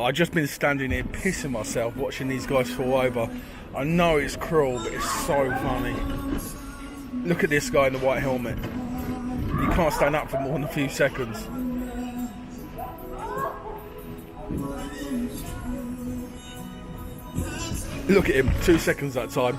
I've just been standing here pissing myself watching these guys fall over. I know it's cruel, but it's so funny. Look at this guy in the white helmet. He can't stand up for more than a few seconds. Look at him, 2 seconds that time.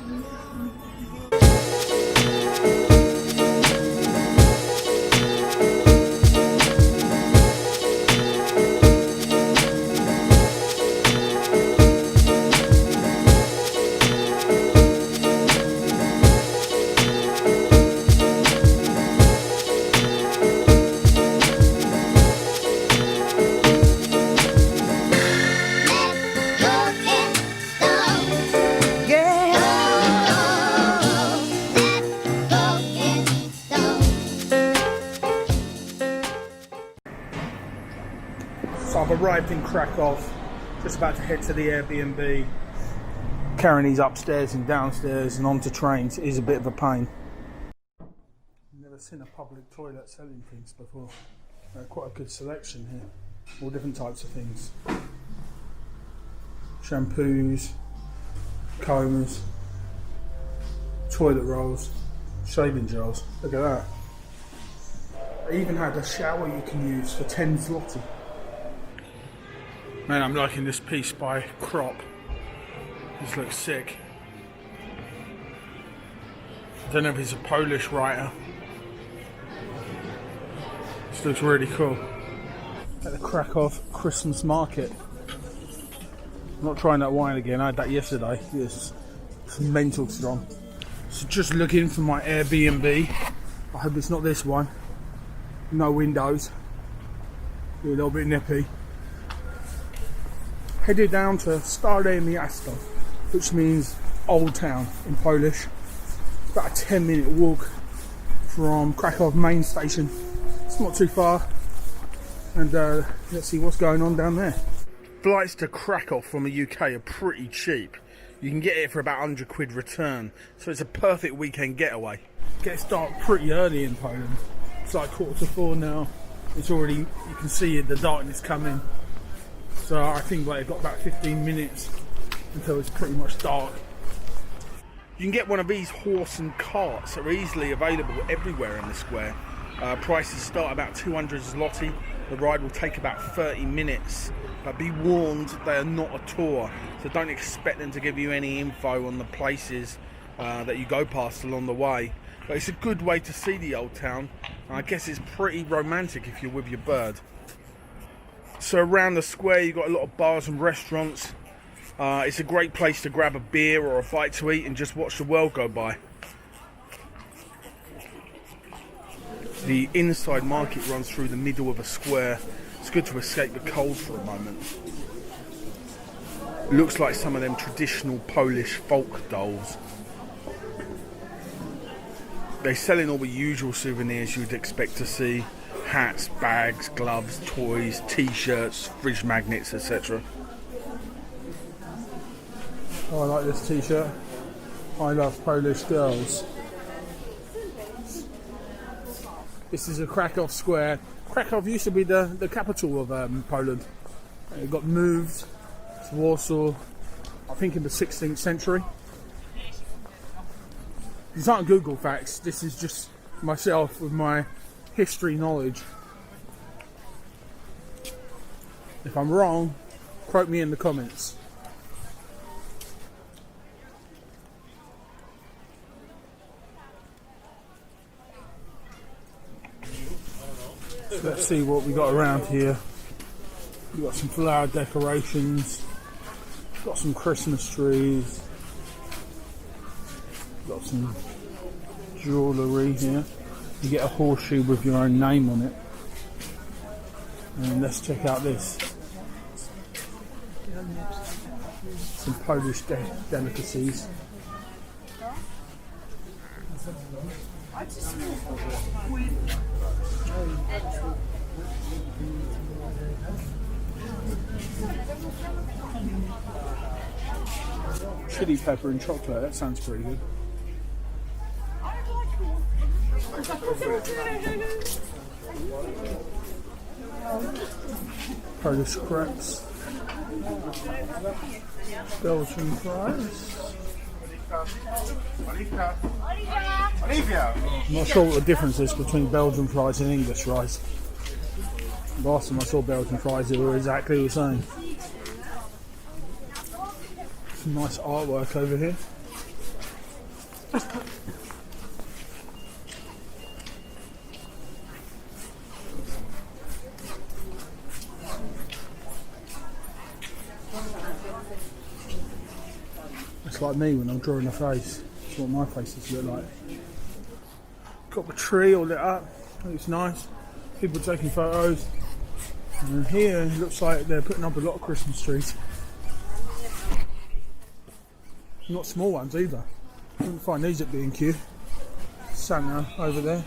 So I've arrived in Krakow, just about to head to the Airbnb. Carrying these upstairs and downstairs and onto trains is a bit of a pain. I've never seen a public toilet selling things before. Quite a good selection here, all different types of things. Shampoos, combers, toilet rolls, shaving gels. Look at that. They even had a shower you can use for 10 zloty. Man, I'm liking this piece by Krop. This looks sick. I don't know if he's a Polish writer. This looks really cool. At the Krakow Christmas market. I'm not trying that wine again, I had that yesterday. It's mental strong. So just looking for my Airbnb. I hope it's not this one. No windows. Be a little bit nippy. Headed down to Stare Miasto, which means Old Town in Polish. It's about a 10-minute walk from Krakow main station. It's not too far. And let's see what's going on down there. Flights to Krakow from the UK are pretty cheap. You can get it for about 100 quid return. So it's a perfect weekend getaway. It gets dark pretty early in Poland. It's like 3:45 now. It's already, you can see the darkness coming. So I think they've got about 15 minutes until it's pretty much dark. You can get one of these horse and carts that are easily available everywhere in the square. Prices start about 200 zloty. The ride will take about 30 minutes. But be warned, they are not a tour. So don't expect them to give you any info on the places that you go past along the way. But it's a good way to see the old town. And I guess it's pretty romantic if you're with your bird. So around the square you've got a lot of bars and restaurants. It's a great place to grab a beer or a bite to eat and just watch the world go by. The inside market runs through the middle of a square. It's good to escape the cold for a moment. Looks like some of them traditional Polish folk dolls. They're selling all the usual souvenirs you'd expect to see. Hats, bags, gloves, toys, t-shirts, fridge magnets, etc. Oh, I like this t-shirt. I love Polish girls. This is a Krakow square. Krakow used to be the capital of Poland. It got moved to Warsaw, I think in the 16th century. These aren't Google facts, this is just myself with my history knowledge. If I'm wrong, quote me in the comments. So let's see what we got around here. We've got some flower decorations, got some Christmas trees, got some jewellery here. You get a horseshoe with your own name on it. And let's check out this. Some Polish delicacies. Chili pepper and chocolate, that sounds pretty good. Polish crepes. Belgian fries. I'm not sure what the difference is between Belgian fries and English fries. Last time I saw Belgian fries, they were exactly the same. Some nice artwork over here. It's like me when I'm drawing a face. That's what my faces look like. Got the tree all lit up. It's nice. People taking photos. And here it looks like they're putting up a lot of Christmas trees. Not small ones either. I couldn't find these at B&Q. Santa over there.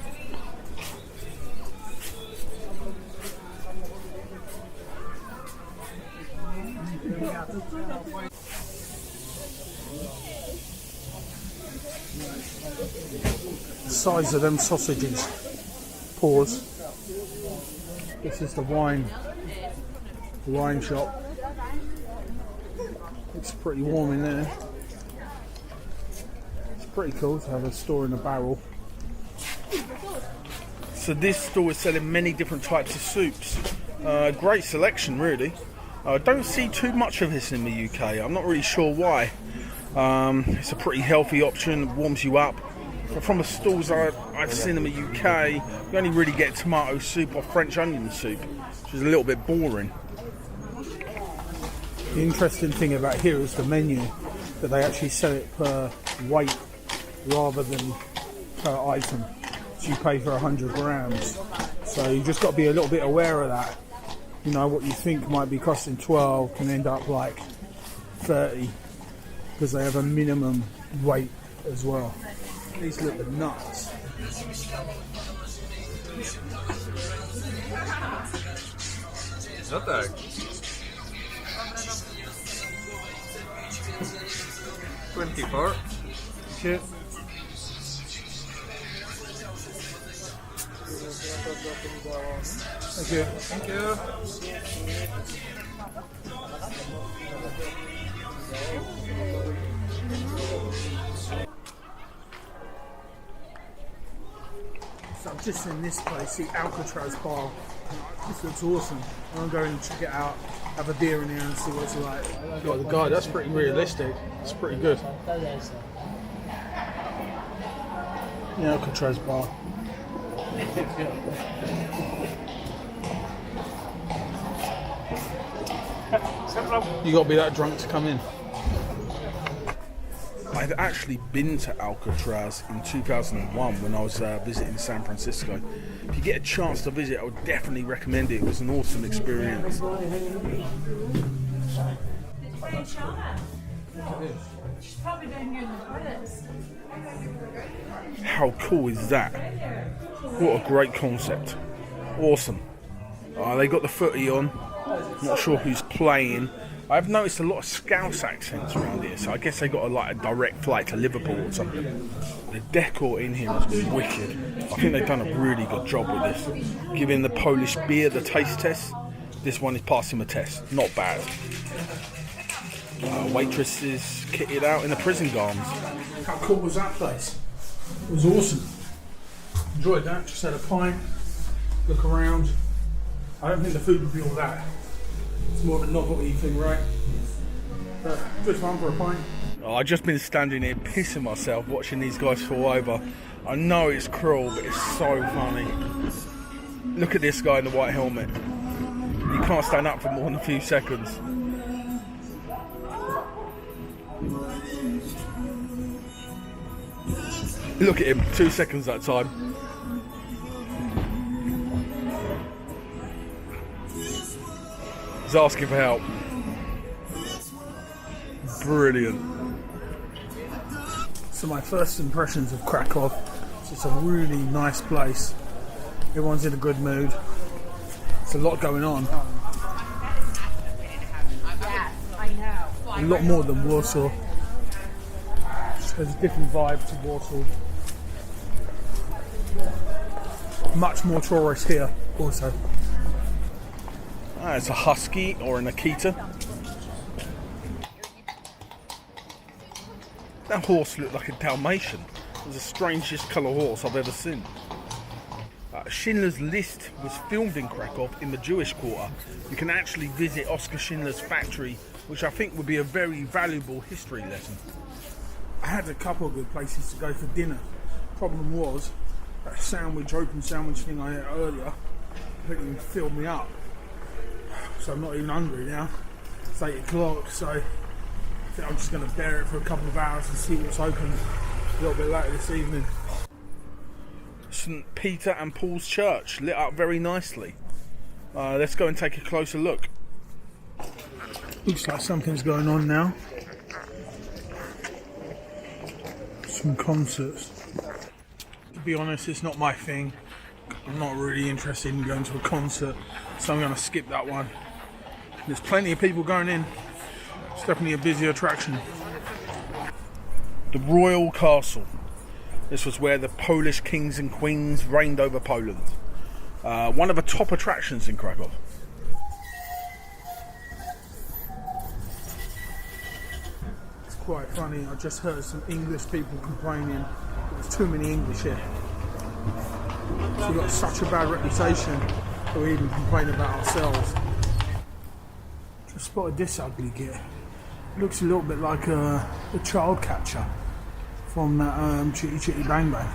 The size of them sausages. Pause. This is the wine shop. It's pretty warm in there. It's pretty cool to have a store in a barrel. So this store is selling many different types of soups. Great selection, really. I don't see too much of this in the UK. I'm not really sure why. It's a pretty healthy option, warms you up. But from the stalls I've seen in the UK, you only really get tomato soup or French onion soup, which is a little bit boring. The interesting thing about here is the menu, that they actually sell it per weight rather than per item. So you pay for 100 grams. So you just got to be a little bit aware of that. You know, what you think might be costing 12 can end up like 30, because they have a minimum weight as well. These look nuts. No tak. 24. Shit. Thank you. Thank you. So I'm just in this place, the Alcatraz Bar. This looks awesome. I'm going to go and check it out, have a beer in here and see what it's like. Got the guy, that's pretty realistic. It's pretty good. The Alcatraz Bar. You got to be that drunk to come in. I've actually been to Alcatraz in 2001 when I was visiting San Francisco. If you get a chance to visit, I would definitely recommend it. It was an awesome experience. How cool is that? What a great concept. Awesome. They got the footy on. Not sure who's playing. I've noticed a lot of Scouse accents around here, so I guess they got a direct flight to Liverpool or something. The decor in here is wicked. I think they've done a really good job with this. Giving the Polish beer the taste test. This one is passing the test. Not bad. Waitress is kitted out in the prison garments. How cool was that place? It was awesome. Enjoyed that. Just had a pint. Look around. I don't think the food would be all that. It's more of a novelty thing, right? But good fun for a pint. I've just been standing here pissing myself watching these guys fall over. I know it's cruel, but it's so funny. Look at this guy in the white helmet. He can't stand up for more than a few seconds. Look at him, 2 seconds that time. He's asking for help. Brilliant. So my first impressions of Krakow, it's a really nice place. Everyone's in a good mood. There's a lot going on. A lot more than Warsaw. There's a different vibe to Warsaw. Much more tourists here also. It's a husky or an Akita. That horse looked like a Dalmatian. It was the strangest colour horse I've ever seen. Schindler's List was filmed in Krakow in the Jewish quarter. You can actually visit Oskar Schindler's factory, which I think would be a very valuable history lesson. I had a couple of good places to go for dinner. Problem was, that open sandwich thing I ate earlier, completely filled me up. So I'm not even hungry now. It's 8 o'clock, so I think I'm just going to bear it for a couple of hours and see what's open a little bit later this evening. St. Peter and Paul's Church, lit up very nicely. Let's go and take a closer look. Looks like something's going on now. Some concerts. To be honest, it's not my thing. I'm not really interested in going to a concert, so I'm going to skip that one. There's plenty of people going in. It's definitely a busy attraction. The Royal Castle. This was where the Polish kings and queens reigned over Poland. One of the top attractions in Krakow. It's quite funny. I just heard some English people complaining there's too many English here. So we've got such a bad reputation that we even complain about ourselves. Just spotted this ugly git. Looks a little bit like a child catcher from that Chitty Chitty Bang Bang.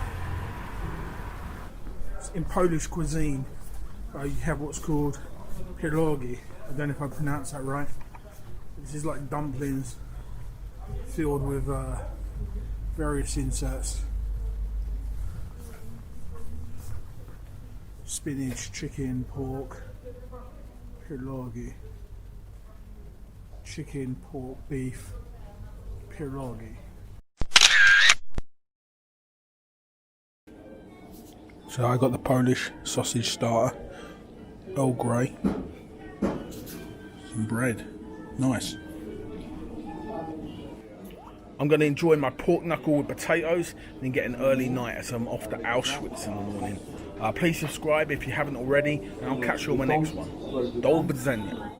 In Polish cuisine, you have what's called pierogi. I don't know if I pronounced that right. This is like dumplings filled with various inserts. Spinach, chicken, pork, pierogi. Chicken, pork, beef, pierogi. So I got the Polish sausage starter, Earl Grey, some bread, nice. I'm going to enjoy my pork knuckle with potatoes and then get an early night as I'm off to Auschwitz in the morning. Please subscribe if you haven't already, and I'll catch you on my next one. Do widzenia.